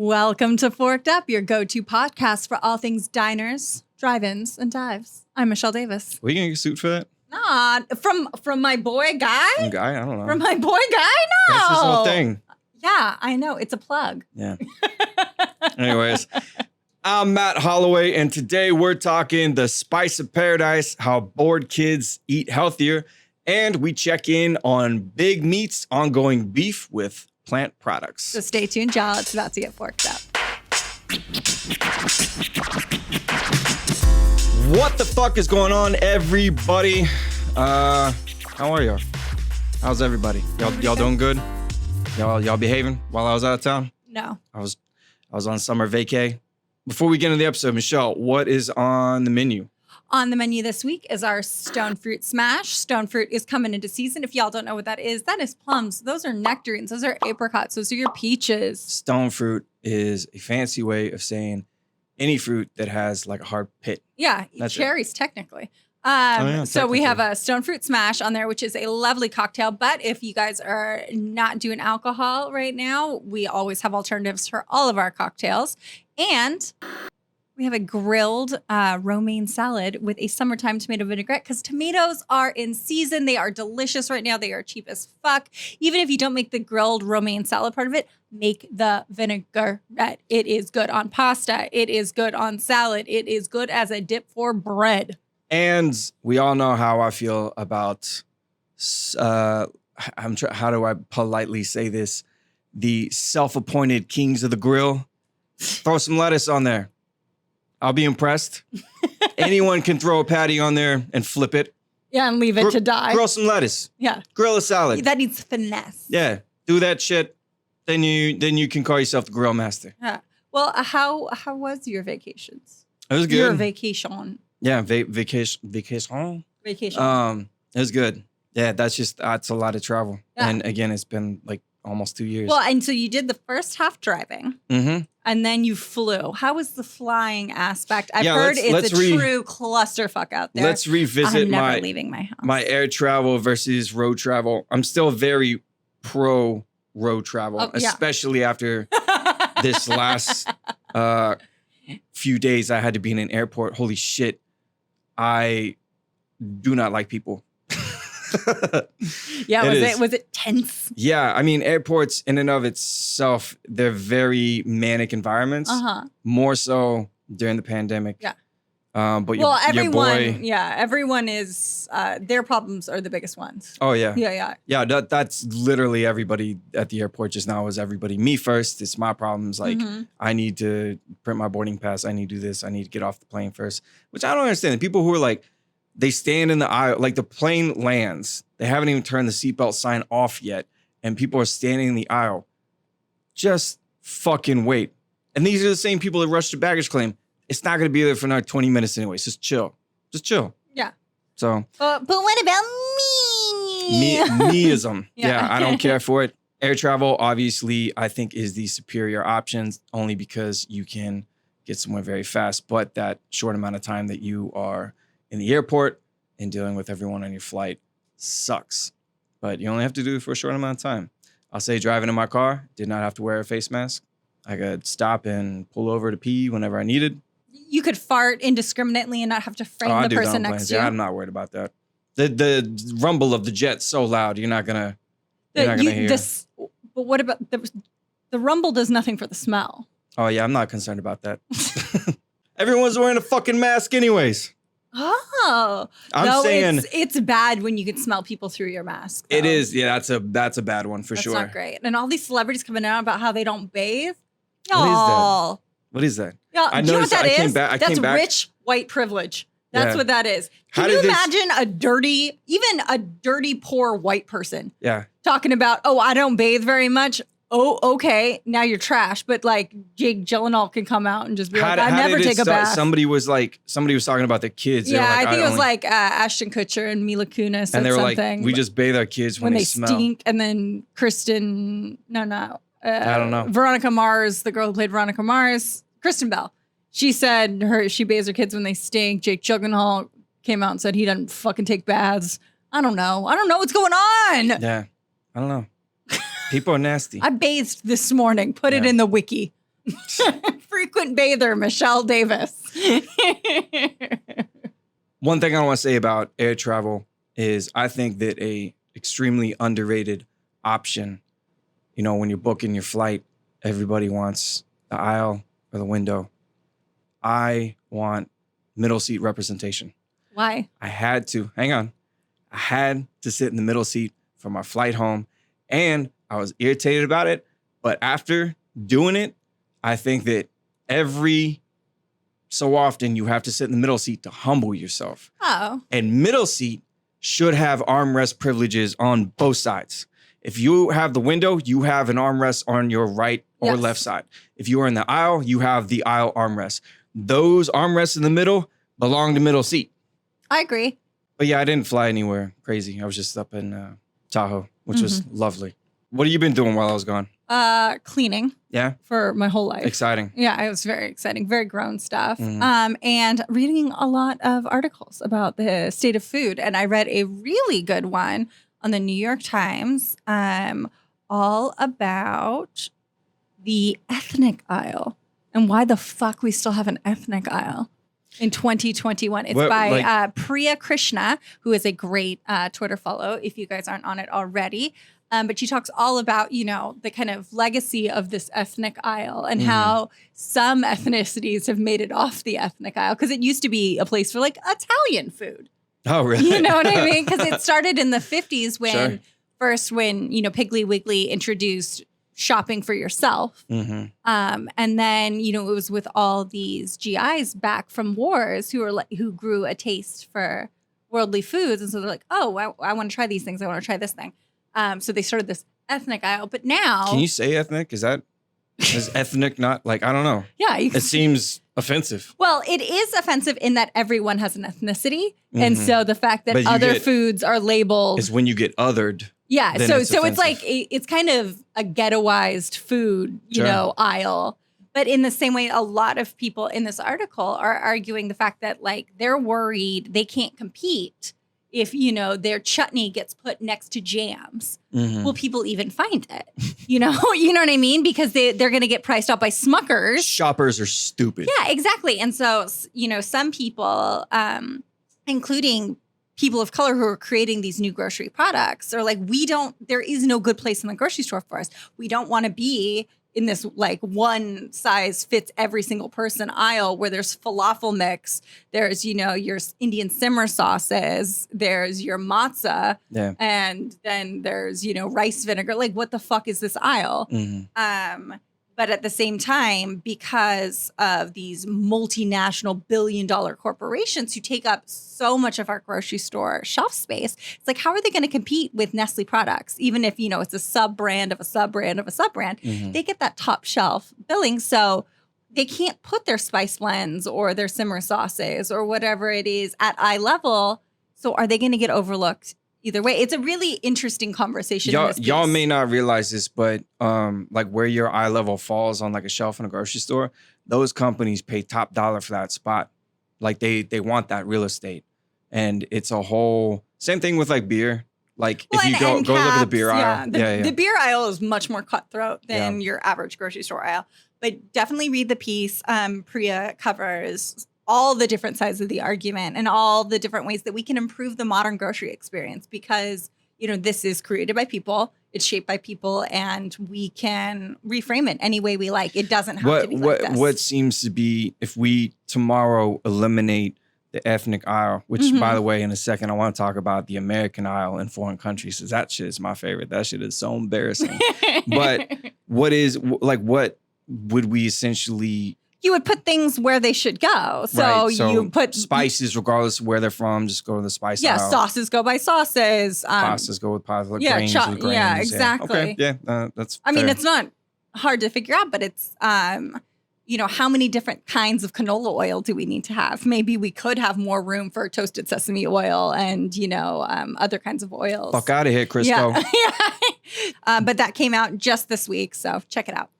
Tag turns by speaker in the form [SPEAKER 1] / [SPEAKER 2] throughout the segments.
[SPEAKER 1] Welcome to Forked Up, your go-to podcast for all things diners, drive-ins, and dives. I'm Michelle Davis.
[SPEAKER 2] Were you gonna get sued for that?
[SPEAKER 1] Nah, from my boy Guy?
[SPEAKER 2] From Guy? I don't know.
[SPEAKER 1] From my boy Guy? No.
[SPEAKER 2] That's his whole thing.
[SPEAKER 1] Yeah, I know. It's a plug.
[SPEAKER 2] Yeah. Anyways, I'm Matt Holloway, and today we're talking the spice of paradise, how bored kids eat healthier, and we check in on Big Meat's ongoing beef with plant products.
[SPEAKER 1] So stay tuned, y'all. It's about to get forked up.
[SPEAKER 2] What the fuck is going on, everybody? How are y'all? How's everybody? Y'all doing good? Y'all behaving while I was out of town?
[SPEAKER 1] No.
[SPEAKER 2] I was on summer vacay. Before we get into the episode, Michelle, what is on the menu?
[SPEAKER 1] On the menu this week is our stone fruit smash. Stone fruit is coming into season. If y'all don't know what that is plums. Those are nectarines. Those are apricots. Those are your peaches.
[SPEAKER 2] Stone fruit is a fancy way of saying any fruit that has like a hard pit.
[SPEAKER 1] Yeah,
[SPEAKER 2] That's
[SPEAKER 1] cherries technically. So we have a stone fruit smash on there, which is a lovely cocktail. But if you guys are not doing alcohol right now, we always have alternatives for all of our cocktails. And we have a grilled romaine salad with a summertime tomato vinaigrette because tomatoes are in season. They are delicious right now. They are cheap as fuck. Even if you don't make the grilled romaine salad part of it, make the vinaigrette. It is good on pasta. It is good on salad. It is good as a dip for bread.
[SPEAKER 2] And we all know how I feel about, how do I politely say this? The self-appointed kings of the grill. Throw some lettuce on there. I'll be impressed. Anyone can throw a patty on there and flip it.
[SPEAKER 1] Yeah, and leave it to die.
[SPEAKER 2] Grill some lettuce.
[SPEAKER 1] Yeah.
[SPEAKER 2] Grill a salad.
[SPEAKER 1] That needs finesse.
[SPEAKER 2] Yeah. Do that shit. Then you can call yourself the grill master.
[SPEAKER 1] Yeah. Well, how was your vacations?
[SPEAKER 2] It was good.
[SPEAKER 1] Your vacation.
[SPEAKER 2] Yeah, vacation.
[SPEAKER 1] Vacation.
[SPEAKER 2] It was good. Yeah, that's a lot of travel.
[SPEAKER 1] Yeah.
[SPEAKER 2] And again, it's been like almost 2 years.
[SPEAKER 1] Well, and so you did the first half driving.
[SPEAKER 2] Mm-hmm.
[SPEAKER 1] And then you flew. How was the flying aspect? I've heard
[SPEAKER 2] let's
[SPEAKER 1] it's a true clusterfuck out there.
[SPEAKER 2] Let's revisit
[SPEAKER 1] I'm never leaving my house.
[SPEAKER 2] my air travel versus road travel. I'm still very pro road travel, especially after this last few days I had to be in an airport. Holy shit. I do not like people.
[SPEAKER 1] Yeah, was it tense?
[SPEAKER 2] Yeah, I mean, airports in and of itself, they're very manic environments. More so during the pandemic.
[SPEAKER 1] Yeah.
[SPEAKER 2] But your boy,
[SPEAKER 1] everyone is their problems are the biggest ones.
[SPEAKER 2] Oh yeah.
[SPEAKER 1] Yeah.
[SPEAKER 2] That's literally everybody at the airport just now is everybody. Me first. It's my problems. Like I need to print my boarding pass. I need to do this. I need to get off the plane first. Which I don't understand. The people who are like, they stand in the aisle, like the plane lands. They haven't even turned the seatbelt sign off yet. And people are standing in the aisle. Just fucking wait. And these are the same people that rush the baggage claim. It's not going to be there for another 20 minutes anyways. Just chill.
[SPEAKER 1] Yeah.
[SPEAKER 2] So.
[SPEAKER 1] But what about me?
[SPEAKER 2] Meism. Yeah, I don't care for it. Air travel, obviously, I think is the superior option only because you can get somewhere very fast. But that short amount of time that you are in the airport and dealing with everyone on your flight sucks. But you only have to do it for a short amount of time. I'll say driving in my car, did not have to wear a face mask. I could stop and pull over to pee whenever I needed.
[SPEAKER 1] You could fart indiscriminately and not have to frame the person next to you.
[SPEAKER 2] Yeah, I'm not worried about that. The rumble of the jet's so loud, you're not gonna hear.
[SPEAKER 1] But what about the rumble does nothing for the smell.
[SPEAKER 2] Oh yeah, I'm not concerned about that. Everyone's wearing a fucking mask anyways.
[SPEAKER 1] Oh,
[SPEAKER 2] I'm saying
[SPEAKER 1] it's bad when you can smell people through your mask. Though.
[SPEAKER 2] It is. Yeah, that's a bad one for sure.
[SPEAKER 1] That's not great. And all these celebrities coming out about how they don't bathe.
[SPEAKER 2] What is that?
[SPEAKER 1] Yeah,
[SPEAKER 2] I
[SPEAKER 1] do you know what that is? That's
[SPEAKER 2] back.
[SPEAKER 1] Rich white privilege. That's what that is. Can you imagine a dirty, poor white person talking about, oh, I don't bathe very much. Oh, okay. Now you're trash. But like Jake Gyllenhaal can come out and just be like, I never take a bath.
[SPEAKER 2] Somebody was talking about the kids.
[SPEAKER 1] Yeah, I think it was like Ashton Kutcher and Mila Kunis.
[SPEAKER 2] And they were
[SPEAKER 1] something.
[SPEAKER 2] like, we just bathe our kids when they smell.
[SPEAKER 1] Stink. And then
[SPEAKER 2] I don't know.
[SPEAKER 1] Veronica Mars, the girl who played Veronica Mars, Kristen Bell. She said she bathes her kids when they stink. Jake Gyllenhaal came out and said he doesn't fucking take baths. I don't know what's going on.
[SPEAKER 2] Yeah, I don't know. People are nasty.
[SPEAKER 1] I bathed this morning. Put it in the wiki. Frequent bather, Michelle Davis.
[SPEAKER 2] One thing I want to say about air travel is I think that a extremely underrated option, you know, when you're booking your flight, everybody wants the aisle or the window. I want middle seat representation.
[SPEAKER 1] Why?
[SPEAKER 2] I had to sit in the middle seat for my flight home, and I was irritated about it. But after doing it, I think that every so often you have to sit in the middle seat to humble yourself.
[SPEAKER 1] Oh.
[SPEAKER 2] And middle seat should have armrest privileges on both sides. If you have the window, you have an armrest on your right or left side. If you are in the aisle, you have the aisle armrest. Those armrests in the middle belong to middle seat.
[SPEAKER 1] I agree.
[SPEAKER 2] But yeah, I didn't fly anywhere crazy. I was just up in Tahoe, which was lovely. What have you been doing while I was gone?
[SPEAKER 1] Cleaning.
[SPEAKER 2] Yeah?
[SPEAKER 1] For my whole life.
[SPEAKER 2] Exciting.
[SPEAKER 1] Yeah, it was very exciting. Very grown stuff. And reading a lot of articles about the state of food. And I read a really good one on the New York Times all about the ethnic aisle and why the fuck we still have an ethnic aisle in 2021. It's by Priya Krishna, who is a great Twitter follow if you guys aren't on it already. But she talks all about, you know, the kind of legacy of this ethnic aisle and how some ethnicities have made it off the ethnic aisle because it used to be a place for like Italian food.
[SPEAKER 2] Oh, really?
[SPEAKER 1] You know what I mean? Because it started in the 50s when you know, Piggly Wiggly introduced shopping for yourself. And then, you know, it was with all these GIs back from wars who grew a taste for worldly foods. And so they're like, oh, I want to try these things. I want to try this thing. So they started this ethnic aisle, but now...
[SPEAKER 2] Can you say ethnic? Is ethnic not like, I don't know.
[SPEAKER 1] Yeah.
[SPEAKER 2] It seems offensive.
[SPEAKER 1] Well, it is offensive in that everyone has an ethnicity. And so the fact that other foods are labeled...
[SPEAKER 2] Is when you get othered.
[SPEAKER 1] Yeah. So it's like, it's kind of a ghettoized food, you know, aisle. But in the same way, a lot of people in this article are arguing the fact that like they're worried they can't compete if, you know, their chutney gets put next to jams. Will people even find it? You know what I mean? Because they're going to get priced out by Smuckers.
[SPEAKER 2] Shoppers are stupid.
[SPEAKER 1] Yeah, exactly. And so, you know, some people, including people of color who are creating these new grocery products are like, there is no good place in the grocery store for us. We don't want to be in this like one size fits every single person aisle where there's falafel mix, there's, you know, your Indian simmer sauces, there's your matzah, and then there's, you know, rice vinegar. Like, what the fuck is this aisle? But at the same time, because of these multinational billion-dollar corporations who take up so much of our grocery store shelf space, it's like, how are they going to compete with Nestle products? Even if, you know, it's a sub-brand of a sub-brand of a sub-brand, they get that top shelf billing. So they can't put their spice blends or their simmer sauces or whatever it is at eye level. So are they going to get overlooked? Either way, it's a really interesting conversation.
[SPEAKER 2] Y'all may not realize this, but like where your eye level falls on like a shelf in a grocery store, those companies pay top dollar for that spot. Like they want that real estate, and it's a whole same thing with like beer. Like if you go look at the beer aisle,
[SPEAKER 1] the beer aisle is much more cutthroat than your average grocery store aisle. But definitely read the piece. Priya covers all the different sides of the argument and all the different ways that we can improve the modern grocery experience because, you know, this is created by people, it's shaped by people, and we can reframe it any way we like. It doesn't have to be like this.
[SPEAKER 2] What seems to be, if we tomorrow eliminate the ethnic aisle, which by the way, in a second, I want to talk about the American aisle in foreign countries, because that shit is my favorite. That shit is so embarrassing. But what would we essentially...
[SPEAKER 1] You would put things where they should go. So you put
[SPEAKER 2] spices, regardless of where they're from, just go to the spice aisle.
[SPEAKER 1] Yeah, sauces go by sauces.
[SPEAKER 2] Pastas go with pasta. Grains with grains.
[SPEAKER 1] Yeah, exactly.
[SPEAKER 2] Yeah, okay. That's
[SPEAKER 1] I mean, it's not hard to figure out, but it's, you know, how many different kinds of canola oil do we need to have? Maybe we could have more room for toasted sesame oil and, you know, other kinds of oils.
[SPEAKER 2] Fuck out of here, Crisco.
[SPEAKER 1] Yeah. But that came out just this week, so check it out.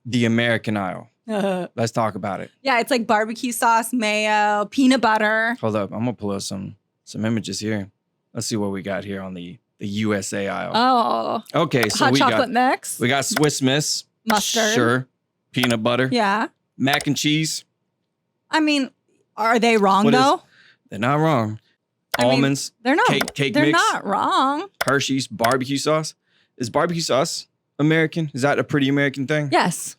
[SPEAKER 2] The American aisle. Let's talk about it.
[SPEAKER 1] Yeah, it's like barbecue sauce, mayo, peanut butter.
[SPEAKER 2] Hold up. I'm going to pull up some images here. Let's see what we got here on the USA aisle.
[SPEAKER 1] Oh.
[SPEAKER 2] Okay, so
[SPEAKER 1] hot chocolate mix.
[SPEAKER 2] We got Swiss Miss.
[SPEAKER 1] Mustard.
[SPEAKER 2] Sure. peanut butter,
[SPEAKER 1] Yeah.
[SPEAKER 2] mac and cheese.
[SPEAKER 1] I mean, are they wrong though?
[SPEAKER 2] They're not wrong. Almonds.
[SPEAKER 1] They're not.
[SPEAKER 2] Cake
[SPEAKER 1] they're
[SPEAKER 2] mix.
[SPEAKER 1] not wrong.
[SPEAKER 2] Hershey's, barbecue sauce. Is barbecue sauce American? Is that a pretty American thing?
[SPEAKER 1] Yes.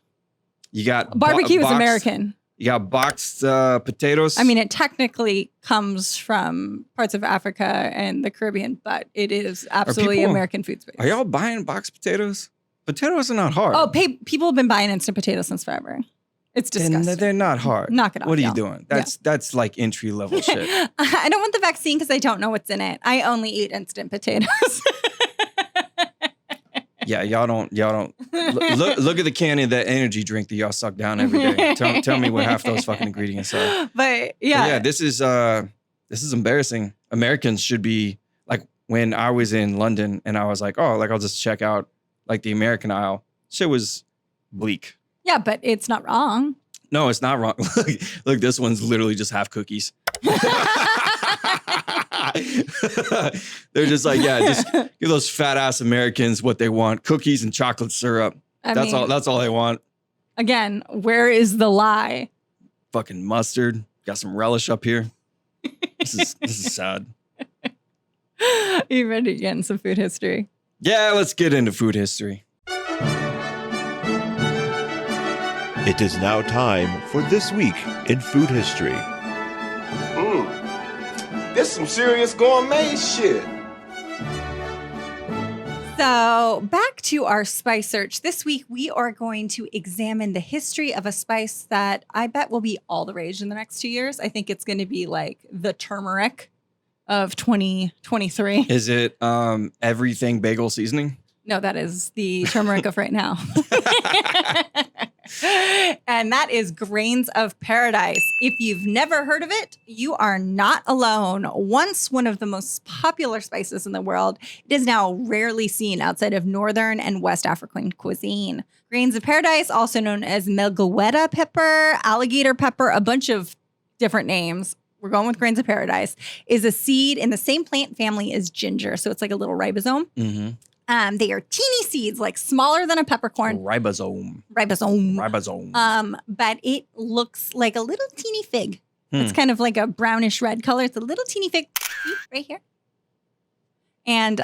[SPEAKER 2] You got
[SPEAKER 1] Barbecue is American.
[SPEAKER 2] You got boxed potatoes.
[SPEAKER 1] I mean, it technically comes from parts of Africa and the Caribbean, but it is absolutely American food space.
[SPEAKER 2] Are y'all buying boxed potatoes? Potatoes are not hard.
[SPEAKER 1] Oh, people have been buying instant potatoes since forever. It's disgusting.
[SPEAKER 2] They're not hard.
[SPEAKER 1] Knock it off.
[SPEAKER 2] What are you
[SPEAKER 1] y'all.
[SPEAKER 2] doing? That's like entry level shit.
[SPEAKER 1] I don't want the vaccine because I don't know what's in it. I only eat instant potatoes.
[SPEAKER 2] Yeah, y'all don't look at the can of that energy drink that y'all suck down every day. Tell me what half those fucking ingredients are.
[SPEAKER 1] But yeah,
[SPEAKER 2] this is embarrassing. Americans should be like, when I was in London and I was like, oh, like I'll just check out like the American aisle. Shit was bleak.
[SPEAKER 1] Yeah, but it's not wrong.
[SPEAKER 2] No, it's not wrong. Look, this one's literally just half cookies. They're just like, yeah, just give those fat ass Americans what they want: cookies and chocolate syrup. That's all they want.
[SPEAKER 1] Again, where is the lie?
[SPEAKER 2] Fucking mustard. Got some relish up here. This is sad.
[SPEAKER 1] You ready to get in some food history?
[SPEAKER 2] Yeah, let's get into food history.
[SPEAKER 3] It is now time for This Week in Food History.
[SPEAKER 4] This some serious gourmet shit.
[SPEAKER 1] So back to our spice search. This week, we are going to examine the history of a spice that I bet will be all the rage in the next 2 years. I think it's going to be like the turmeric of 2023.
[SPEAKER 2] Is it everything bagel seasoning?
[SPEAKER 1] No, that is the turmeric of right now. And that is grains of paradise. If you've never heard of it, you are not alone. Once one of the most popular spices in the world, it is now rarely seen outside of Northern and West African cuisine. Grains of paradise, also known as melgueta pepper, alligator pepper, a bunch of different names. We're going with grains of paradise, is a seed in the same plant family as ginger. So it's like a little ribosome.
[SPEAKER 2] Mm-hmm.
[SPEAKER 1] They are teeny seeds, like smaller than a peppercorn.
[SPEAKER 2] Ribosome.
[SPEAKER 1] But it looks like a little teeny fig. It's kind of like a brownish red color. It's a little teeny fig right here. And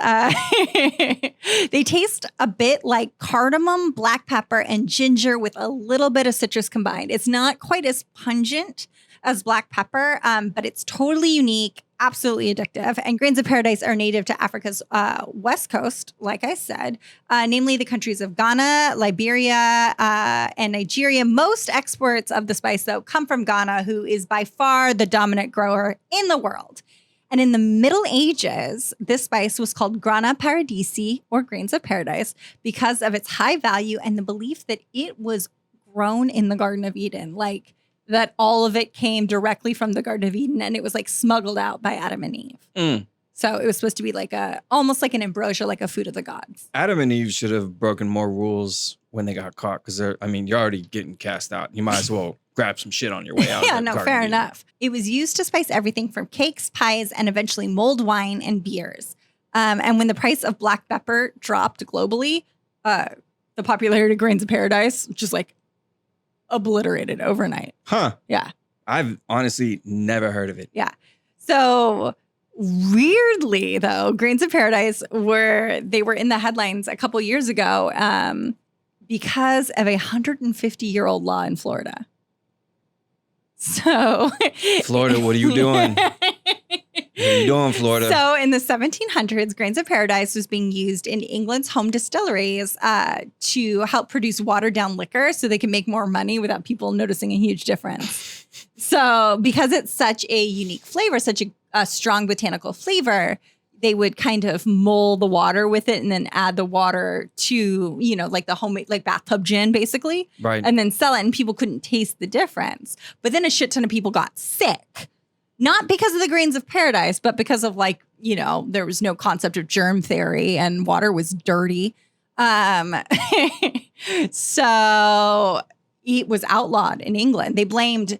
[SPEAKER 1] they taste a bit like cardamom, black pepper, and ginger with a little bit of citrus combined. It's not quite as pungent as black pepper, but it's totally unique, absolutely addictive. And grains of paradise are native to Africa's west coast, like I said, namely the countries of Ghana, Liberia, and Nigeria. Most exports of the spice, though, come from Ghana, who is by far the dominant grower in the world. And in the Middle Ages, this spice was called grana paradisi, or grains of paradise, because of its high value and the belief that it was grown in the Garden of Eden, like that all of it came directly from the Garden of Eden and it was like smuggled out by Adam and Eve. So it was supposed to be like almost like an ambrosia, like a food of the gods.
[SPEAKER 2] Adam and Eve should have broken more rules when they got caught, because you're already getting cast out. You might as well grab some shit on your way out.
[SPEAKER 1] Yeah, no, fair enough. It was used to spice everything from cakes, pies, and eventually mulled wine and beers. And when the price of black pepper dropped globally, the popularity of grains of paradise just like obliterated overnight.
[SPEAKER 2] Huh.
[SPEAKER 1] Yeah.
[SPEAKER 2] I've honestly never heard of it.
[SPEAKER 1] Yeah. So weirdly, though, grains of paradise were in the headlines a couple years ago because of a 150-year-old law in Florida. So
[SPEAKER 2] Florida, what are you doing? What are you doing, Florida?
[SPEAKER 1] So in the 1700s, grains of paradise was being used in England's home distilleries to help produce watered down liquor so they can make more money without people noticing a huge difference. So because it's such a unique flavor, such a strong botanical flavor, they would kind of mull the water with it and then add the water to, like the homemade, like bathtub gin, basically.
[SPEAKER 2] Right.
[SPEAKER 1] And then sell it, and people couldn't taste the difference. But then a shit ton of people got sick. Not because of the grains of paradise, but because of there was no concept of germ theory and water was dirty. So it was outlawed in England. They blamed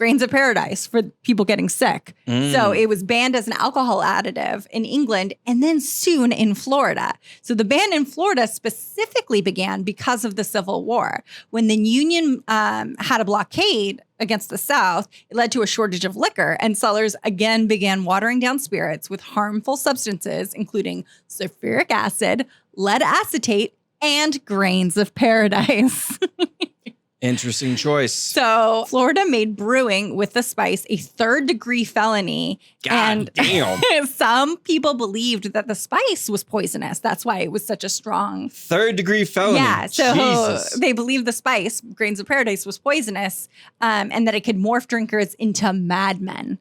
[SPEAKER 1] grains of paradise for people getting sick. So it was banned as an alcohol additive in England and then soon in Florida. So the ban in Florida specifically began because of the Civil War. When the Union had a blockade against the South, it led to a shortage of liquor, and sellers again began watering down spirits with harmful substances, including sulfuric acid, lead acetate, and grains of paradise.
[SPEAKER 2] Interesting choice.
[SPEAKER 1] So Florida made brewing with the spice a third-degree felony.
[SPEAKER 2] God damn.
[SPEAKER 1] Some people believed that the spice was poisonous. That's why it was such a strong...
[SPEAKER 2] Third-degree felony.
[SPEAKER 1] Yeah, so
[SPEAKER 2] Jesus.
[SPEAKER 1] they believed the spice, grains of paradise, was poisonous, and that it could morph drinkers into madmen.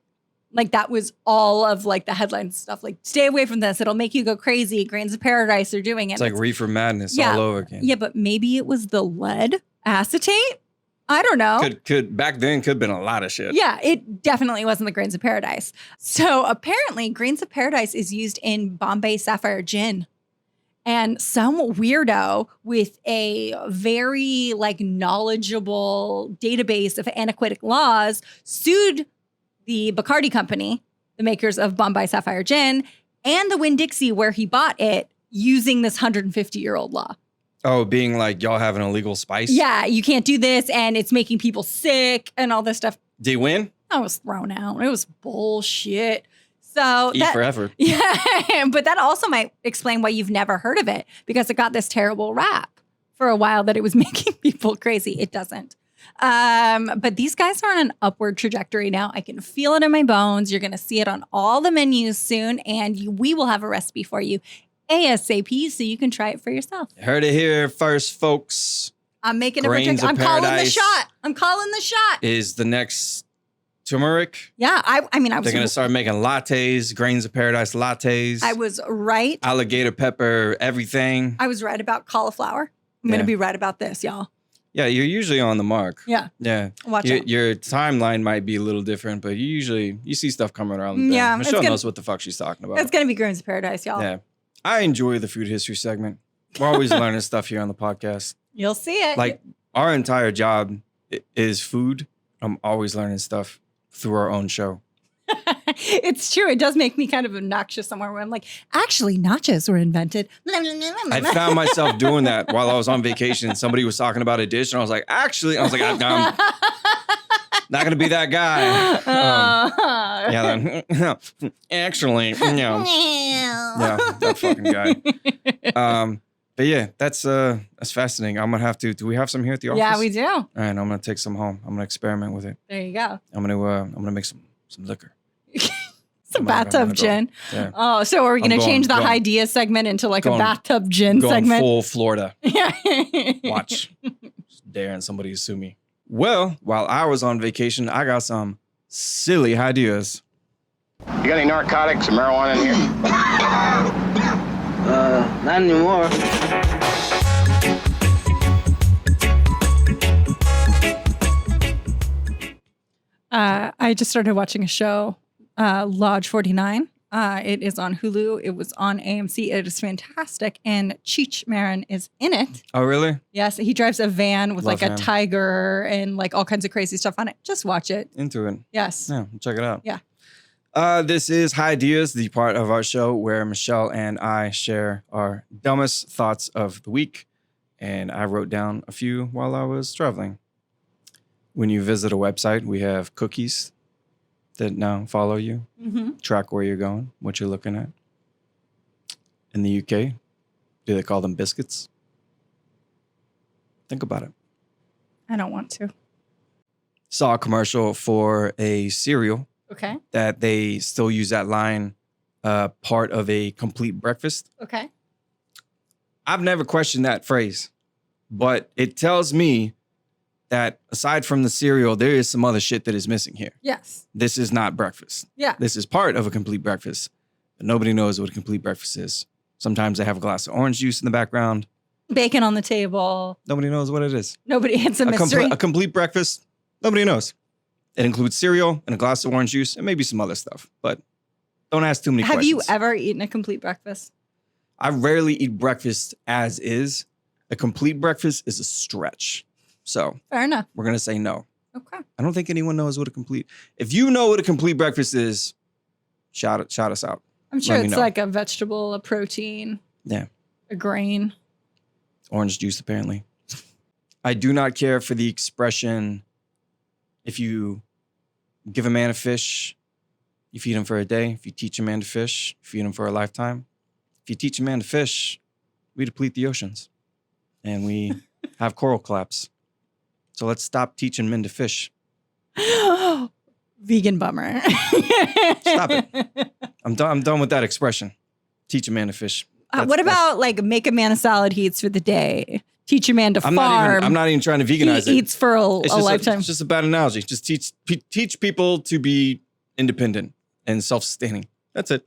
[SPEAKER 1] Like, that was all of, like, the headline stuff. Like, stay away from this. It'll make you go crazy. Grains of paradise are doing it.
[SPEAKER 2] It's like reefer madness all over again.
[SPEAKER 1] Yeah, but maybe it was the lead acetate? I don't know.
[SPEAKER 2] Could back then could have been a lot of shit.
[SPEAKER 1] Yeah, it definitely wasn't the grains of paradise. So apparently, grains of paradise is used in Bombay Sapphire gin. And some weirdo with a very like knowledgeable database of antiquated laws sued the Bacardi company, the makers of Bombay Sapphire gin, and the Winn-Dixie where he bought it using this 150-year-old law.
[SPEAKER 2] Oh, being like, y'all have an illegal spice?
[SPEAKER 1] Yeah, you can't do this, and it's making people sick and all this stuff.
[SPEAKER 2] Did he win?
[SPEAKER 1] I was thrown out. It was bullshit. So
[SPEAKER 2] Eat for effort.
[SPEAKER 1] Yeah, but that also might explain why you've never heard of it, because it got this terrible rap for a while that it was making people crazy. It doesn't. But these guys are on an upward trajectory now. I can feel it in my bones. You're going to see it on all the menus soon, and we will have a recipe for you ASAP so you can try it for yourself.
[SPEAKER 2] Heard it here first, folks.
[SPEAKER 1] I'm making
[SPEAKER 2] Grains
[SPEAKER 1] a prediction.
[SPEAKER 2] of
[SPEAKER 1] I'm calling the
[SPEAKER 2] Paradise
[SPEAKER 1] shot. I'm calling the shot.
[SPEAKER 2] Is the next turmeric.
[SPEAKER 1] Yeah, I mean, I was.
[SPEAKER 2] They're going to start making lattes, grains of paradise lattes.
[SPEAKER 1] I was right.
[SPEAKER 2] Alligator pepper, everything.
[SPEAKER 1] I was right about cauliflower. I'm going to be right about this, y'all.
[SPEAKER 2] Yeah, you're usually on the mark.
[SPEAKER 1] Yeah.
[SPEAKER 2] Yeah.
[SPEAKER 1] Watch out.
[SPEAKER 2] Your timeline might be a little different, but you see stuff coming around.
[SPEAKER 1] Yeah.
[SPEAKER 2] Michelle knows what the fuck she's talking about.
[SPEAKER 1] It's going to be grains of paradise, y'all.
[SPEAKER 2] Yeah. I enjoy the food history segment. We're always learning stuff here on the podcast.
[SPEAKER 1] You'll see it.
[SPEAKER 2] Like, our entire job is food. I'm always learning stuff through our own show.
[SPEAKER 1] It's true. It does make me kind of obnoxious somewhere where I'm like, actually, nachos were invented.
[SPEAKER 2] I found myself doing that while I was on vacation. Somebody was talking about a dish, and I was like, actually, I'm not going to be that guy. Actually, yeah, that fucking guy. But yeah, that's fascinating. I'm gonna have to. Do we have some here at the office?
[SPEAKER 1] Yeah, we do.
[SPEAKER 2] All right, I'm gonna take some home. I'm gonna experiment with it.
[SPEAKER 1] There you go.
[SPEAKER 2] I'm gonna make some liquor.
[SPEAKER 1] Some bathtub gin.
[SPEAKER 2] Yeah.
[SPEAKER 1] Oh, so are we going to change the idea segment into like a bathtub gin segment?
[SPEAKER 2] Full Florida.
[SPEAKER 1] Yeah.
[SPEAKER 2] Watch. Just daring somebody to sue me. Well, while I was on vacation, I got some silly ideas.
[SPEAKER 5] You got any narcotics or marijuana in here?
[SPEAKER 6] Not anymore.
[SPEAKER 1] I just started watching a show, Lodge 49. It is on Hulu. It was on AMC. It is fantastic. And Cheech Marin is in it.
[SPEAKER 2] Oh, really?
[SPEAKER 1] Yes. He drives a van with
[SPEAKER 2] Love
[SPEAKER 1] like
[SPEAKER 2] him.
[SPEAKER 1] a tiger and like all kinds of crazy stuff on it. Just watch it.
[SPEAKER 2] Into it.
[SPEAKER 1] Yes.
[SPEAKER 2] Yeah, check it out.
[SPEAKER 1] Yeah.
[SPEAKER 2] This is Ideas, the part of our show where Michelle and I share our dumbest thoughts of the week. And I wrote down a few while I was traveling. When you visit a website, we have cookies that now follow you, track where you're going, what you're looking at. In the UK, do they call them biscuits? Think about it.
[SPEAKER 1] I don't want to.
[SPEAKER 2] Saw a commercial for a cereal
[SPEAKER 1] Okay.
[SPEAKER 2] that they still use that line, part of a complete breakfast.
[SPEAKER 1] Okay.
[SPEAKER 2] I've never questioned that phrase, but it tells me that aside from the cereal, there is some other shit that is missing here.
[SPEAKER 1] Yes.
[SPEAKER 2] This is not breakfast.
[SPEAKER 1] Yeah.
[SPEAKER 2] This is part of a complete breakfast, but nobody knows what a complete breakfast is. Sometimes they have a glass of orange juice in the background.
[SPEAKER 1] Bacon on the table.
[SPEAKER 2] Nobody knows what it is.
[SPEAKER 1] Nobody. It's a mystery.
[SPEAKER 2] A complete breakfast, nobody knows. It includes cereal and a glass of orange juice and maybe some other stuff, but don't ask too many questions.
[SPEAKER 1] Have you ever eaten a complete breakfast?
[SPEAKER 2] I rarely eat breakfast as is. A complete breakfast is a stretch. So
[SPEAKER 1] Fair enough.
[SPEAKER 2] we're going to say no.
[SPEAKER 1] Okay.
[SPEAKER 2] I don't think anyone knows what a complete. If you know what a complete breakfast is, shout us out.
[SPEAKER 1] I'm sure
[SPEAKER 2] Let me
[SPEAKER 1] it's
[SPEAKER 2] know.
[SPEAKER 1] like a vegetable, a protein,
[SPEAKER 2] Yeah.
[SPEAKER 1] a grain.
[SPEAKER 2] Orange juice, apparently. I do not care for the expression, if you give a man a fish, you feed him for a day. If you teach a man to fish, you feed him for a lifetime. If you teach a man to fish, we deplete the oceans and we have coral collapse. So let's stop teaching men to fish.
[SPEAKER 1] Vegan bummer.
[SPEAKER 2] Stop it. I'm done with that expression. Teach a man to fish.
[SPEAKER 1] What about like make a man a salad he eats for the day? Teach a man to farm.
[SPEAKER 2] I'm not even trying to veganize
[SPEAKER 1] he eats for a lifetime.
[SPEAKER 2] It's just a bad analogy. Just teach people to be independent and self-sustaining. That's it.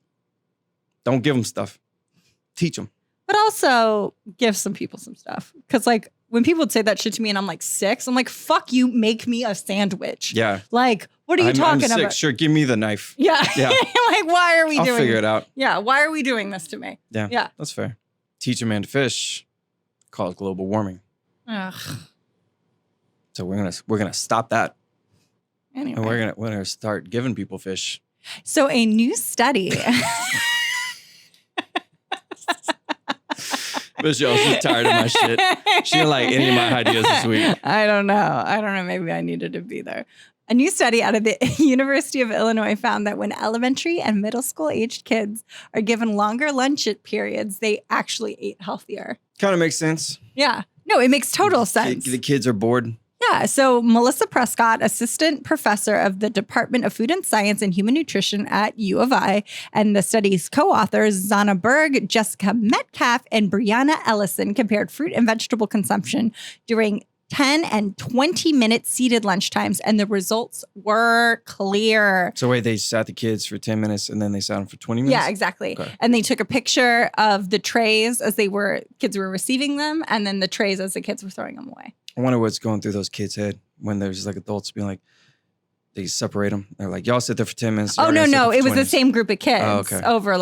[SPEAKER 2] Don't give them stuff. Teach them.
[SPEAKER 1] But also give some people some stuff. Because like when people would say that shit to me and I'm like 6, I'm like, fuck you, make me a sandwich.
[SPEAKER 2] Yeah.
[SPEAKER 1] Like, what are you talking
[SPEAKER 2] I'm 6.
[SPEAKER 1] about?
[SPEAKER 2] Sure, give me the knife.
[SPEAKER 1] Yeah.
[SPEAKER 2] Yeah.
[SPEAKER 1] Like, why are we doing
[SPEAKER 2] I'll figure it out.
[SPEAKER 1] Yeah. Why are we doing this to me?
[SPEAKER 2] Yeah.
[SPEAKER 1] Yeah.
[SPEAKER 2] That's fair. Teach a man to fish. Call it global warming.
[SPEAKER 1] Ugh.
[SPEAKER 2] So we're gonna stop that.
[SPEAKER 1] Anyway.
[SPEAKER 2] And we're gonna start giving people fish.
[SPEAKER 1] So a new study.
[SPEAKER 2] Michelle's just tired of my shit. She didn't like any of my ideas this week.
[SPEAKER 1] I don't know. Maybe I needed to be there. A new study out of the University of Illinois found that when elementary and middle school aged kids are given longer lunch periods, they actually ate healthier.
[SPEAKER 2] Kind of makes sense.
[SPEAKER 1] Yeah. No, it makes total sense.
[SPEAKER 2] The kids are bored.
[SPEAKER 1] Yeah. So Melissa Prescott, assistant professor of the Department of Food and Science and Human Nutrition at U of I, and the study's co-authors, Zana Berg, Jessica Metcalf, and Brianna Ellison compared fruit and vegetable consumption during 10 and 20-minute seated lunchtimes, and the results were clear.
[SPEAKER 2] So wait, they sat the kids for 10 minutes and then they sat them for 20 minutes?
[SPEAKER 1] Yeah, exactly.
[SPEAKER 2] Okay.
[SPEAKER 1] And they took a picture of the trays as kids were receiving them, and then the trays as the kids were throwing them away.
[SPEAKER 2] I wonder what's going through those kids' head when there's like adults being like, they separate them. They're like, y'all sit there for 10 minutes.
[SPEAKER 1] Oh, no. It was
[SPEAKER 2] 20.
[SPEAKER 1] the same group of kids over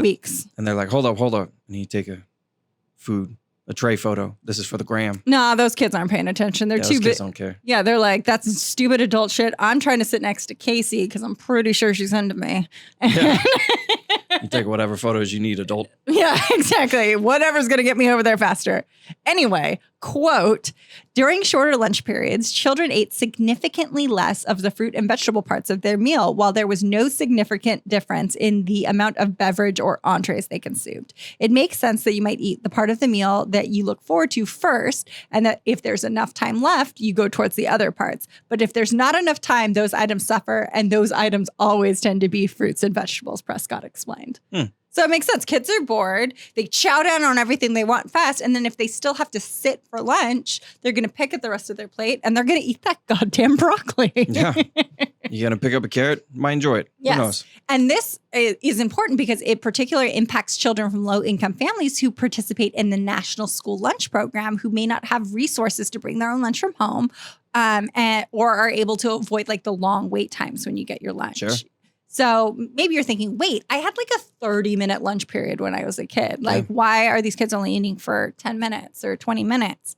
[SPEAKER 1] weeks.
[SPEAKER 2] And they're like, hold up. And you take a tray photo. This is for the gram.
[SPEAKER 1] No, those kids aren't paying attention. They're too
[SPEAKER 2] those kids don't care.
[SPEAKER 1] Yeah, they're like, that's stupid adult shit. I'm trying to sit next to Casey because I'm pretty sure she's into me.
[SPEAKER 2] Yeah. You take whatever photos you need, adult.
[SPEAKER 1] Yeah, exactly. Whatever's going to get me over there faster. Anyway, quote, during shorter lunch periods, children ate significantly less of the fruit and vegetable parts of their meal, while there was no significant difference in the amount of beverage or entrees they consumed. It makes sense that you might eat the part of the meal that you look forward to first, and that if there's enough time left, you go towards the other parts. But if there's not enough time, those items suffer, and those items always tend to be fruits and vegetables, Prescott explained. So it makes sense. Kids are bored. They chow down on everything they want fast. And then if they still have to sit for lunch, they're going to pick at the rest of their plate and they're going to eat that goddamn broccoli.
[SPEAKER 2] Yeah. You're going to pick up a carrot? Might enjoy it.
[SPEAKER 1] Yes.
[SPEAKER 2] Who knows?
[SPEAKER 1] And this is important because it particularly impacts children from low-income families who participate in the National School Lunch Program, who may not have resources to bring their own lunch from home or are able to avoid like the long wait times when you get your lunch.
[SPEAKER 2] Sure.
[SPEAKER 1] So maybe you're thinking, wait, I had like a 30-minute lunch period when I was a kid. Like, why are these kids only eating for 10 minutes or 20 minutes?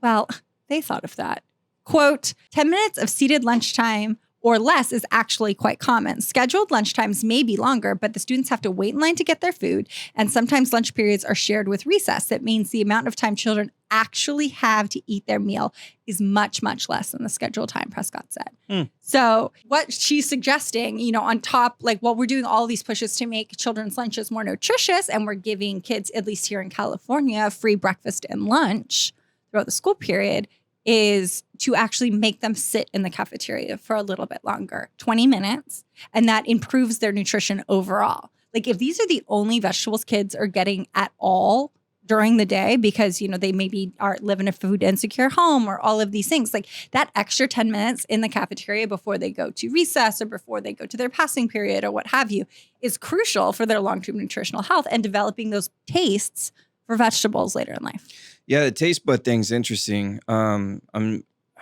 [SPEAKER 1] Well, they thought of that. Quote, 10 minutes of seated lunchtime or less is actually quite common. Scheduled lunchtimes may be longer, but the students have to wait in line to get their food. And sometimes lunch periods are shared with recess. That means the amount of time children actually have to eat their meal is much, much less than the scheduled time, Prescott said. So what she's suggesting, on top, like while we're doing all these pushes to make children's lunches more nutritious, and we're giving kids, at least here in California, free breakfast and lunch throughout the school period, is to actually make them sit in the cafeteria for a little bit longer, 20 minutes, and that improves their nutrition overall. Like if these are the only vegetables kids are getting at all during the day because, they maybe live in a food insecure home or all of these things, like that extra 10 minutes in the cafeteria before they go to recess or before they go to their passing period or what have you is crucial for their long-term nutritional health and developing those tastes for vegetables later in life.
[SPEAKER 2] Yeah, the taste bud thing's interesting. I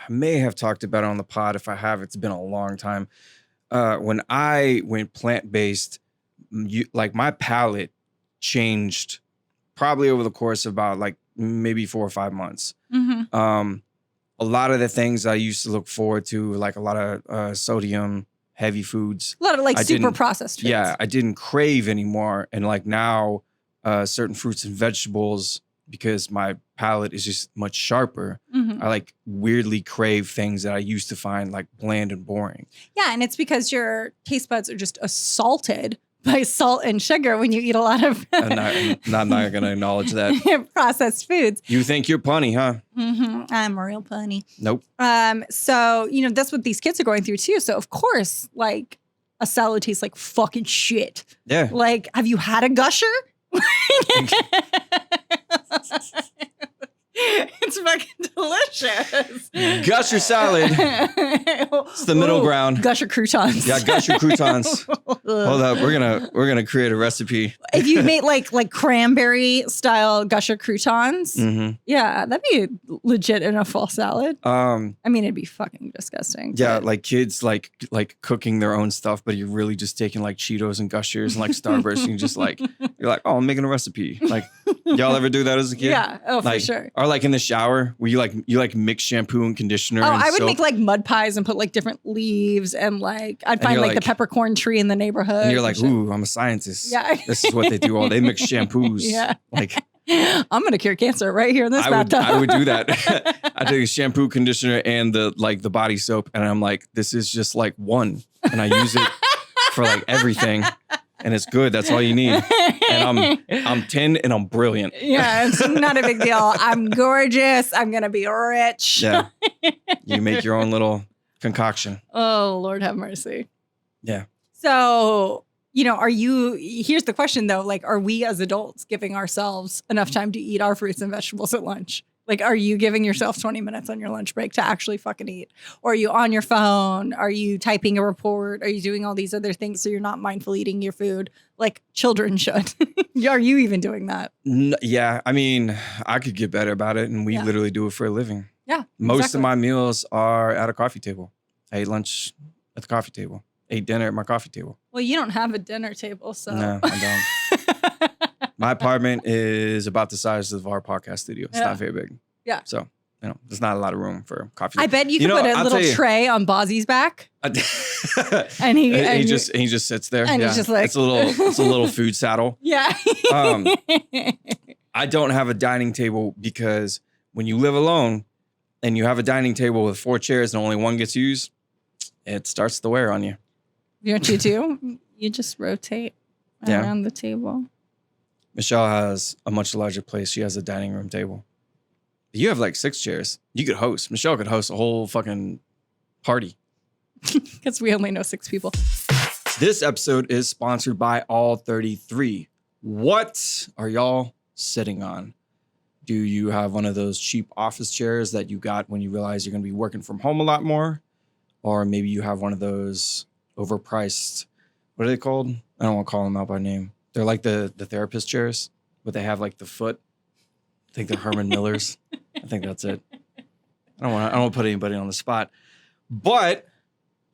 [SPEAKER 2] may have talked about it on the pod. If I have, it's been a long time. When I went plant-based, my palate changed probably over the course of about like maybe 4 or 5 months.
[SPEAKER 1] Mm-hmm.
[SPEAKER 2] a lot of the things I used to look forward to, like a lot of sodium heavy foods.
[SPEAKER 1] A lot of like
[SPEAKER 2] I
[SPEAKER 1] super
[SPEAKER 2] didn't-
[SPEAKER 1] processed foods.
[SPEAKER 2] Yeah, I didn't crave anymore. And like now, certain fruits and vegetables, because my palate is just much sharper,
[SPEAKER 1] Mhm.
[SPEAKER 2] I like weirdly crave things that I used to find like bland and boring.
[SPEAKER 1] Yeah, and it's because your taste buds are just assaulted by salt and sugar when you eat a lot of
[SPEAKER 2] I'm not going to acknowledge that.
[SPEAKER 1] processed foods.
[SPEAKER 2] You think you're punny, huh?
[SPEAKER 1] I'm a real punny.
[SPEAKER 2] Nope.
[SPEAKER 1] So, that's what these kids are going through too. So, of course, like a salad tastes like fucking shit.
[SPEAKER 2] Yeah.
[SPEAKER 1] Like, have you had a gusher? It's fucking delicious.
[SPEAKER 2] Gusher salad. It's the middle ground.
[SPEAKER 1] Gusher croutons.
[SPEAKER 2] Yeah, gusher croutons. Hold up, we're gonna create a recipe.
[SPEAKER 1] If you made like cranberry style gusher croutons,
[SPEAKER 2] Mm-hmm.
[SPEAKER 1] yeah, that'd be legit in a fall salad. I mean, it'd be fucking disgusting.
[SPEAKER 2] Yeah,
[SPEAKER 1] but-
[SPEAKER 2] like kids like cooking their own stuff, but you're really just taking like Cheetos and Gushers and like Starburst, and you're like, oh, I'm making a recipe. Like, y'all ever do that as a kid?
[SPEAKER 1] yeah, oh
[SPEAKER 2] Like,
[SPEAKER 1] for sure.
[SPEAKER 2] Or like in the shower where you like mix shampoo and conditioner.
[SPEAKER 1] Oh,
[SPEAKER 2] and
[SPEAKER 1] I would
[SPEAKER 2] soap.
[SPEAKER 1] make like mud pies and put like different leaves and like I'd find
[SPEAKER 2] you're
[SPEAKER 1] like the
[SPEAKER 2] like-
[SPEAKER 1] peppercorn tree in the neighborhood.
[SPEAKER 2] And you're like,
[SPEAKER 1] shit.
[SPEAKER 2] ooh, I'm a scientist.
[SPEAKER 1] Yeah.
[SPEAKER 2] This is what they do all. They mix shampoos.
[SPEAKER 1] Yeah.
[SPEAKER 2] Like
[SPEAKER 1] I'm gonna cure cancer right here in this bathtub.
[SPEAKER 2] I would do that. I take a shampoo, conditioner, and the body soap, and I'm like, this is just like one, and I use it for like everything, and it's good. That's all you need. And I'm 10 and I'm brilliant.
[SPEAKER 1] Yeah, it's not a big deal. I'm gorgeous. I'm gonna be rich.
[SPEAKER 2] Yeah. You make your own little concoction.
[SPEAKER 1] Oh, Lord have mercy.
[SPEAKER 2] Yeah.
[SPEAKER 1] So, here's the question though, like, are we as adults giving ourselves enough time to eat our fruits and vegetables at lunch? Like, are you giving yourself 20 minutes on your lunch break to actually fucking eat? Or are you on your phone? Are you typing a report? Are you doing all these other things so you're not mindful eating your food like children should? Are you even doing that?
[SPEAKER 2] Yeah. I mean, I could get better about it, and we
[SPEAKER 1] Yeah.
[SPEAKER 2] literally do it for a living.
[SPEAKER 1] Yeah.
[SPEAKER 2] Most
[SPEAKER 1] exactly.
[SPEAKER 2] of my meals are at a coffee table. I ate lunch at the coffee table. Ate dinner at my coffee table.
[SPEAKER 1] Well, you don't have a dinner table, so.
[SPEAKER 2] No, I don't. My apartment is about the size of our podcast studio. It's
[SPEAKER 1] Yeah.
[SPEAKER 2] not very big.
[SPEAKER 1] Yeah.
[SPEAKER 2] So, there's not a lot of room for coffee.
[SPEAKER 1] I bet you could put a
[SPEAKER 2] I'll
[SPEAKER 1] little
[SPEAKER 2] tell you-
[SPEAKER 1] tray on Bozzy's back.
[SPEAKER 2] and
[SPEAKER 1] And
[SPEAKER 2] he just sits there.
[SPEAKER 1] and he's just like-
[SPEAKER 2] it's a little food saddle.
[SPEAKER 1] Yeah.
[SPEAKER 2] I don't have a dining table because when you live alone and you have a dining table with 4 chairs and only one gets used, it starts to wear on you.
[SPEAKER 1] Don't you do? You just rotate
[SPEAKER 2] Yeah.
[SPEAKER 1] around the table.
[SPEAKER 2] Michelle has a much larger place. She has a dining room table. You have like 6 chairs. You could host. Michelle could host a whole fucking party.
[SPEAKER 1] Because we only know 6 people.
[SPEAKER 2] This episode is sponsored by All 33. What are y'all sitting on? Do you have one of those cheap office chairs that you got when you realize you're going to be working from home a lot more? Or maybe you have one of those overpriced, what are they called? I don't want to call them out by name. They're like the therapist chairs, but they have like the foot. I think they're Herman Miller's. I think that's it. I don't want to put anybody on the spot, but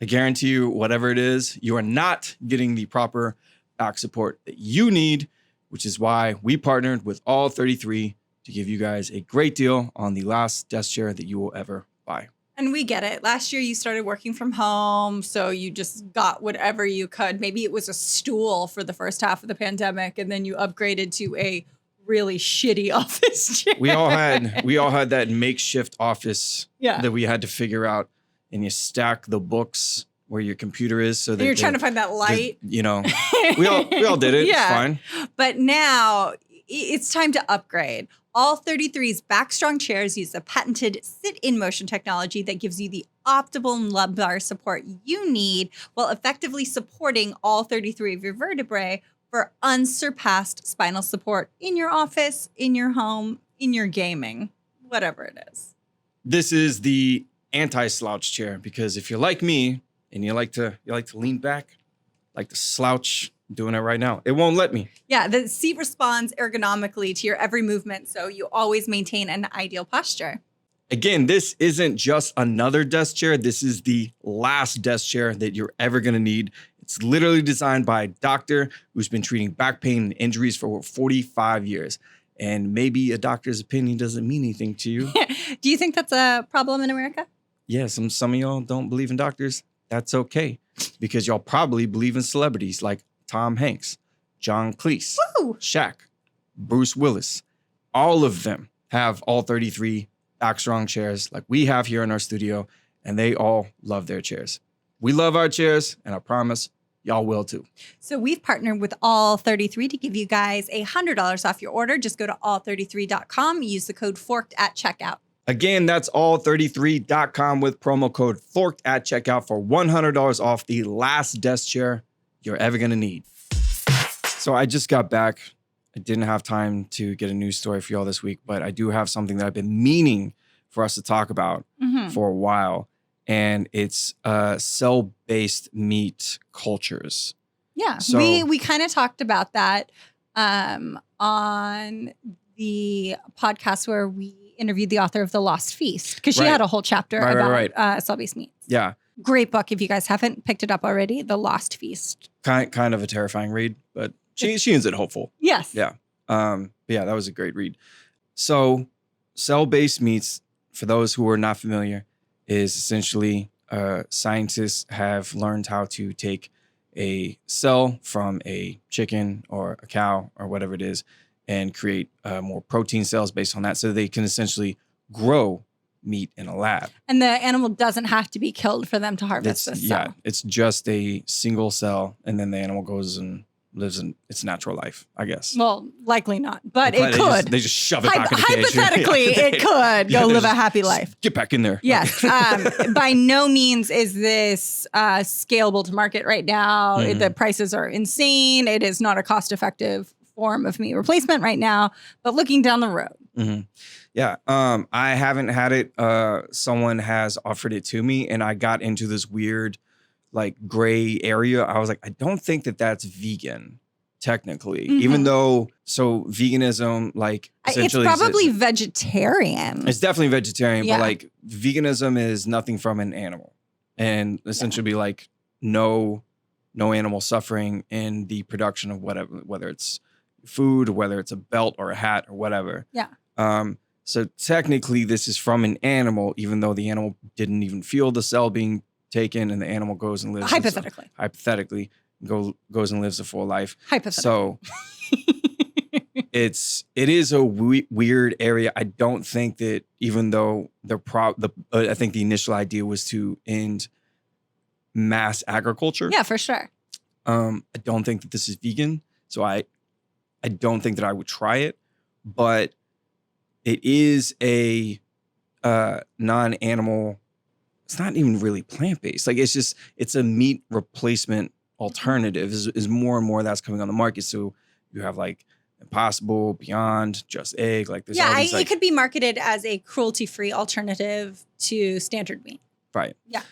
[SPEAKER 2] I guarantee you, whatever it is, you are not getting the proper back support that you need, which is why we partnered with All 33 to give you guys a great deal on the last desk chair that you will ever buy.
[SPEAKER 1] And we get it. Last year you started working from home, so you just got whatever you could. Maybe it was a stool for the first half of the pandemic, and then you upgraded to a really shitty office chair.
[SPEAKER 2] We all had that makeshift office
[SPEAKER 1] Yeah.
[SPEAKER 2] that we had to figure out, and you stack the books where your computer is so that
[SPEAKER 1] And you're trying to find that light.
[SPEAKER 2] we all did it.
[SPEAKER 1] Yeah.
[SPEAKER 2] It's fine.
[SPEAKER 1] But now it's time to upgrade. All 33's Backstrong chairs use the patented sit-in motion technology that gives you the optimal lumbar support you need while effectively supporting all 33 of your vertebrae for unsurpassed spinal support in your office, in your home, in your gaming, whatever it is.
[SPEAKER 2] This is the Anti-Slouch Chair, because if you're like me and you like to lean back, like to slouch, I'm doing it right now. It won't let me.
[SPEAKER 1] Yeah, the seat responds ergonomically to your every movement, so you always maintain an ideal posture.
[SPEAKER 2] Again, this isn't just another desk chair. This is the last desk chair that you're ever going to need. It's literally designed by a doctor who's been treating back pain and injuries for over 45 years. And maybe a doctor's opinion doesn't mean anything to you.
[SPEAKER 1] Do you think that's a problem in America?
[SPEAKER 2] Yeah, some of y'all don't believe in doctors. That's okay. Because y'all probably believe in celebrities like Tom Hanks, John Cleese,
[SPEAKER 1] Woo!
[SPEAKER 2] Shaq, Bruce Willis. All of them have all 33 back strong chairs like we have here in our studio, and they all love their chairs. We love our chairs, and I promise y'all will too.
[SPEAKER 1] So we've partnered with All 33 to give you guys $100 off your order. Just go to all33.com, use the code FORKED at checkout.
[SPEAKER 2] Again, that's all33.com with promo code FORKED at checkout for $100 off the last desk chair you're ever going to need. So I just got back. I didn't have time to get a news story for y'all this week, but I do have something that I've been meaning for us to talk about for a while. And it's cell-based meat cultures.
[SPEAKER 1] Yeah,
[SPEAKER 2] So-
[SPEAKER 1] we kind of talked about that on the podcast where we interviewed the author of The Lost Feast, because she
[SPEAKER 2] Right.
[SPEAKER 1] had a whole chapter about cell-based meats.
[SPEAKER 2] Yeah,
[SPEAKER 1] Great book if you guys haven't picked it up already, The Lost Feast.
[SPEAKER 2] kind of a terrifying read, but she ends it hopeful.
[SPEAKER 1] Yes.
[SPEAKER 2] Yeah. Yeah, that was a great read. So cell-based meats, for those who are not familiar, is essentially scientists have learned how to take a cell from a chicken or a cow or whatever it is and create more protein cells based on that, so they can essentially grow meat in a lab.
[SPEAKER 1] And the animal doesn't have to be killed for them to harvest this cell.
[SPEAKER 2] Yeah, it's just a single cell, and then the animal goes and lives in its natural life, I guess.
[SPEAKER 1] Well, likely not, but it could.
[SPEAKER 2] They just shove it back in the cage.
[SPEAKER 1] Hypothetically, it could go live a happy life.
[SPEAKER 2] Get back in there.
[SPEAKER 1] Yes. By no means is this scalable to market right now. The prices are insane. It is not a cost-effective form of meat replacement right now, but looking down the road.
[SPEAKER 2] Yeah. I haven't had it. Someone has offered it to me, and I got into this weird like gray area. I was like, I don't think that that's vegan technically, even though, so veganism, like
[SPEAKER 1] It's
[SPEAKER 2] essentially
[SPEAKER 1] probably vegetarian.
[SPEAKER 2] it's definitely vegetarian,
[SPEAKER 1] Yeah.
[SPEAKER 2] but like veganism is nothing from an animal, and essentially be like no animal suffering in the production of whatever, whether it's food, whether it's a belt or a hat or whatever.
[SPEAKER 1] Yeah.
[SPEAKER 2] So technically this is from an animal, even though the animal didn't even feel the cell being taken, and the animal goes and lives. Hypothetically, goes and lives a full life.
[SPEAKER 1] Hypothetically.
[SPEAKER 2] So it is a weird area. I don't think that, even though I think the initial idea was to end mass agriculture.
[SPEAKER 1] Yeah, for sure.
[SPEAKER 2] I don't think that this is vegan, so I don't think that I would try it, but it is a non-animal. It's not even really plant-based. Like it's a meat replacement alternative. Is more and more that's coming on the market. So you have like Impossible, Beyond, Just Egg. Like there's all these,
[SPEAKER 1] it could be marketed as a cruelty-free alternative to standard meat.
[SPEAKER 2] right.
[SPEAKER 1] Yeah.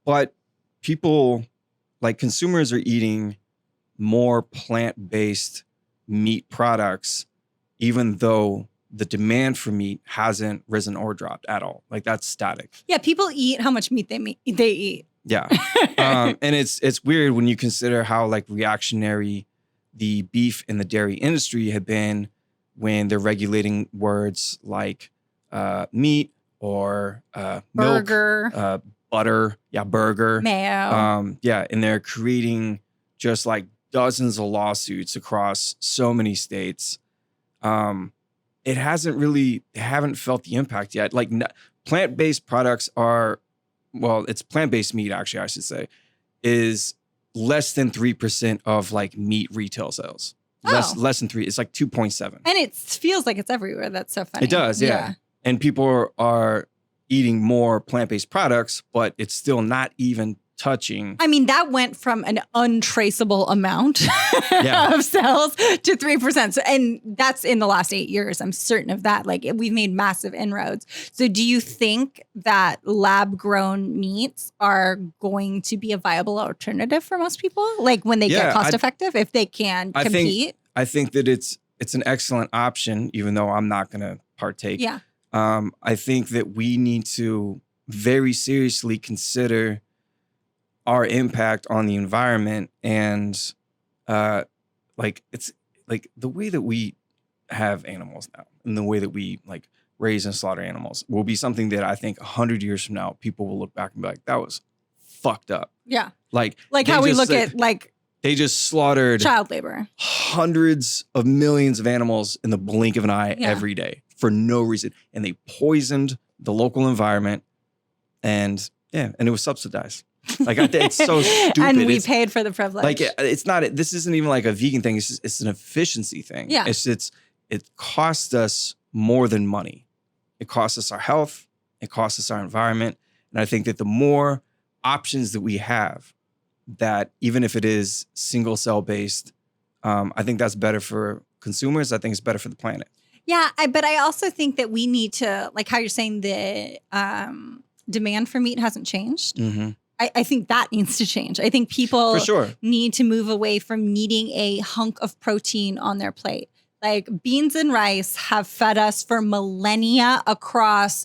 [SPEAKER 2] But people, like consumers, are eating more plant-based meat products, even though the demand for meat hasn't risen or dropped at all. Like that's static.
[SPEAKER 1] Yeah, people eat how much meat they eat.
[SPEAKER 2] Yeah. And it's weird when you consider how like reactionary the beef and the dairy industry had been when they're regulating words like meat or
[SPEAKER 1] Burger,
[SPEAKER 2] milk, butter, burger,
[SPEAKER 1] mayo.
[SPEAKER 2] And they're creating just like dozens of lawsuits across so many states. They haven't felt the impact yet. Like plant-based products it's plant-based meat, actually, I should say, is less than 3% of like meat retail sales. Less than 3. It's like 2.7.
[SPEAKER 1] And it feels like it's everywhere. That's so funny.
[SPEAKER 2] It does, yeah. And people are eating more plant-based products, but it's still not even touching.
[SPEAKER 1] I mean, that went from an untraceable amount of cells to 3%. So, and that's in the last 8 years. I'm certain of that. Like we've made massive inroads. So do you think that lab-grown meats are going to be a viable alternative for most people? Like when they get cost effective, if they can compete?
[SPEAKER 2] I think that it's an excellent option, even though I'm not going to partake.
[SPEAKER 1] Yeah.
[SPEAKER 2] I think that we need to very seriously consider our impact on the environment, and like it's like the way that we have animals now and the way that we like raise and slaughter animals will be something that I think 100 years from now, people will look back and be like, that was fucked up.
[SPEAKER 1] Yeah.
[SPEAKER 2] Like
[SPEAKER 1] how we look at like
[SPEAKER 2] they just slaughtered
[SPEAKER 1] child labor,
[SPEAKER 2] hundreds of millions of animals in the blink of an eye every day for no reason. And they poisoned the local environment and it was subsidized. Like it's so stupid.
[SPEAKER 1] And we paid for the privilege.
[SPEAKER 2] Like it's not, this isn't even like a vegan thing. It's an efficiency thing.
[SPEAKER 1] Yeah.
[SPEAKER 2] It costs us more than money. It costs us our health. It costs us our environment. And I think that the more options that we have, that even if it is single cell based, I think that's better for consumers. I think it's better for the planet.
[SPEAKER 1] Yeah, but I also think that we need to, like how you're saying the demand for meat hasn't changed.
[SPEAKER 2] Mm-hmm.
[SPEAKER 1] I think that needs to change. I think people
[SPEAKER 2] For sure.
[SPEAKER 1] need to move away from needing a hunk of protein on their plate. Like beans and rice have fed us for millennia across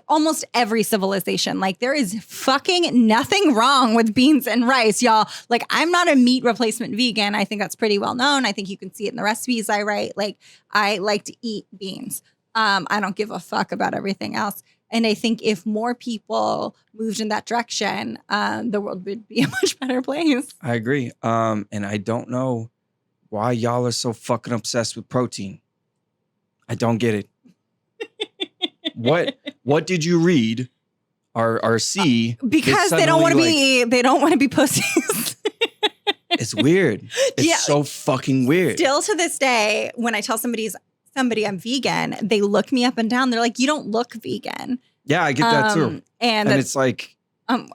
[SPEAKER 1] almost every civilization. Like there is fucking nothing wrong with beans and rice, y'all. Like I'm not a meat replacement vegan. I think that's pretty well known. I think you can see it in the recipes I write. Like I like to eat beans. I don't give a fuck about everything else. And I think if more people moved in that direction, the world would be a much better place.
[SPEAKER 2] I agree. And I don't know why y'all are so fucking obsessed with protein. I don't get it. What did you read or see?
[SPEAKER 1] Because they don't want to be pussies.
[SPEAKER 2] It's weird. It's so fucking weird.
[SPEAKER 1] Still to this day, when I tell somebody I'm vegan, they look me up and down. They're like, you don't look vegan.
[SPEAKER 2] Yeah, I get that too.
[SPEAKER 1] And
[SPEAKER 2] it's like,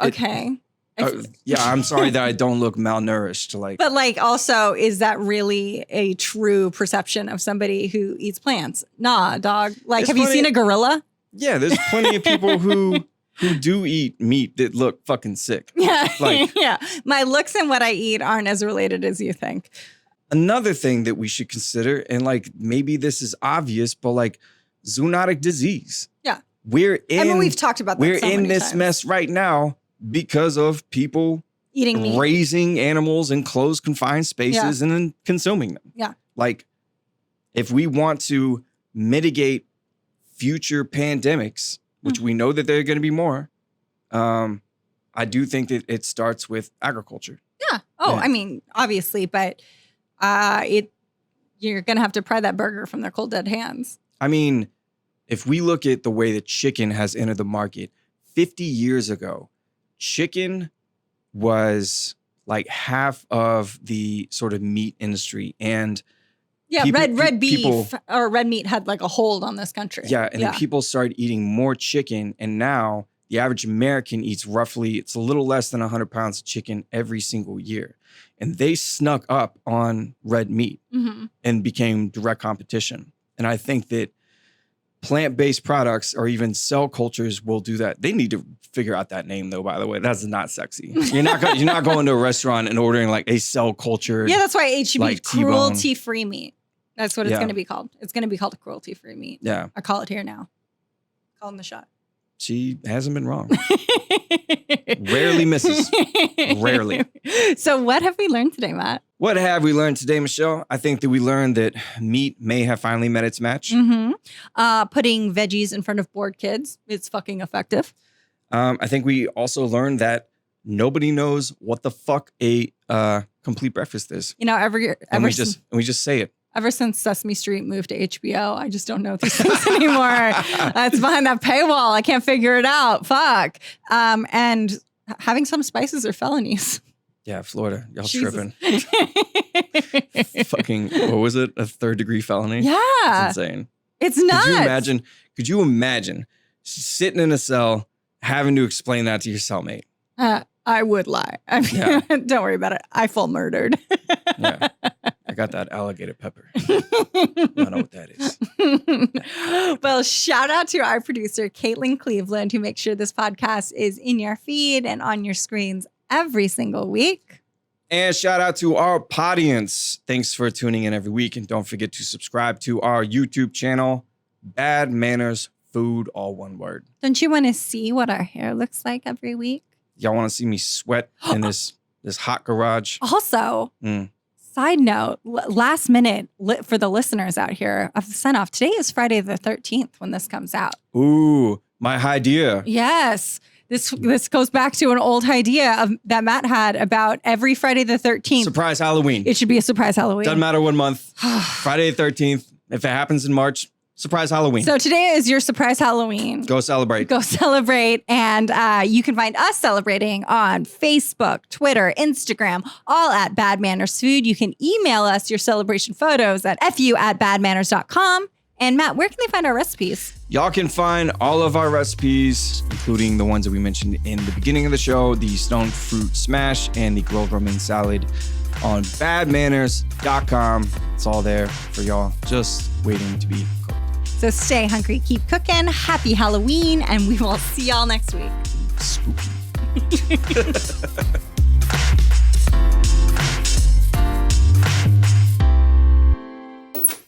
[SPEAKER 1] okay.
[SPEAKER 2] I'm sorry that I don't look malnourished.
[SPEAKER 1] But like, also, is that really a true perception of somebody who eats plants? Nah, dog. Like, have you seen a gorilla?
[SPEAKER 2] Yeah, there's plenty of people who do eat meat that look fucking sick.
[SPEAKER 1] Yeah,
[SPEAKER 2] like,
[SPEAKER 1] yeah. My looks and what I eat aren't as related as you think.
[SPEAKER 2] Another thing that we should consider, and like maybe this is obvious, but like zoonotic disease.
[SPEAKER 1] Yeah,
[SPEAKER 2] we've
[SPEAKER 1] talked about that.
[SPEAKER 2] We're in this mess right now because of people
[SPEAKER 1] eating meat,
[SPEAKER 2] raising animals in closed, confined spaces, and then consuming them.
[SPEAKER 1] Yeah,
[SPEAKER 2] like if we want to mitigate future pandemics, which we know that there are going to be more, I do think that it starts with agriculture.
[SPEAKER 1] Yeah. Oh, yeah. I mean, obviously, but you're going to have to pry that burger from their cold, dead hands.
[SPEAKER 2] I mean, if we look at the way that chicken has entered the market, 50 years ago, chicken was like half of the sort of meat industry. And
[SPEAKER 1] red beef or red meat had like a hold on this country.
[SPEAKER 2] Yeah, and then people started eating more chicken. And now the average American eats it's a little less than 100 pounds of chicken every single year. And they snuck up on red meat and became direct competition. And I think that plant-based products or even cell cultures will do that. They need to figure out that name, though, by the way. That's not sexy. You're not going to a restaurant and ordering like a cell culture.
[SPEAKER 1] Yeah, that's why it should be cruelty-free meat. That's what it's going to be called. It's going to be called cruelty-free meat.
[SPEAKER 2] Yeah.
[SPEAKER 1] I call it here now. Calling the shot.
[SPEAKER 2] She hasn't been wrong. Rarely misses. Rarely.
[SPEAKER 1] So what have we learned today, Matt?
[SPEAKER 2] What have we learned today, Michelle? I think that we learned that meat may have finally met its match.
[SPEAKER 1] Putting veggies in front of bored kids, it's fucking effective.
[SPEAKER 2] I think we also learned that nobody knows what the fuck a complete breakfast is.
[SPEAKER 1] You know,
[SPEAKER 2] we just say it.
[SPEAKER 1] Ever since Sesame Street moved to HBO, I just don't know these things anymore. It's behind that paywall. I can't figure it out. Fuck. And having some spices are felonies.
[SPEAKER 2] Yeah, Florida. Y'all tripping. Fucking, what was it? A 3rd-degree felony?
[SPEAKER 1] Yeah.
[SPEAKER 2] It's insane.
[SPEAKER 1] It's nuts.
[SPEAKER 2] Could you imagine sitting in a cell having to explain that to your cellmate?
[SPEAKER 1] I would lie. Don't worry about it. I full murdered.
[SPEAKER 2] Yeah. I got that alligator pepper. I don't know what that is.
[SPEAKER 1] Well, shout out to our producer, Caitlin Cleveland, who makes sure this podcast is in your feed and on your screens every single week.
[SPEAKER 2] And shout out to our audience. Thanks for tuning in every week. And don't forget to subscribe to our YouTube channel, Bad Manners Food, all one word.
[SPEAKER 1] Don't you want to see what our hair looks like every week?
[SPEAKER 2] Y'all want to see me sweat in this hot garage?
[SPEAKER 1] Also, Side note, last minute for the listeners out here of the send off. Today is Friday the 13th when this comes out.
[SPEAKER 2] Ooh, my idea.
[SPEAKER 1] Yes. This goes back to an old idea that Matt had about every Friday the 13th.
[SPEAKER 2] Surprise Halloween.
[SPEAKER 1] It should be a surprise Halloween.
[SPEAKER 2] Doesn't matter what month. Friday the 13th. If it happens in March, surprise Halloween.
[SPEAKER 1] So today is your surprise Halloween.
[SPEAKER 2] Go celebrate.
[SPEAKER 1] Go celebrate. And you can find us celebrating on Facebook, Twitter, Instagram, all at Bad Manners Food. You can email us your celebration photos at fu@badmanners.com. And Matt, where can they find our recipes?
[SPEAKER 2] Y'all can find all of our recipes, including the ones that we mentioned in the beginning of the show, the stone fruit smash and the grilled romaine salad on badmanners.com. It's all there for y'all, just waiting to be cooked.
[SPEAKER 1] So stay hungry, keep cooking, happy Halloween, and we will see y'all next week.
[SPEAKER 2] Spooky.